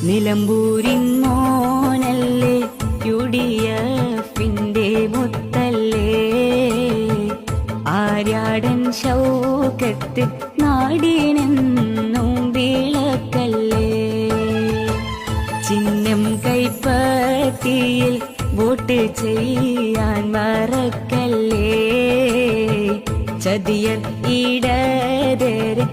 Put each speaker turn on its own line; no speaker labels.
നിലമ്പൂരിൻ മോനല്ലേ UDFന്റെ മുത്തല്ലേ ആര്യാടൻ ശൗക്കത്ത് നാടിനെന്നും വിളക്കല്ലേ ചിഹ്നം കൈപ്പത്തിയിൽ വോട്ട് ചെയ്യാൻ മറക്കല്ലേ ചതിയർ ഇടതരെ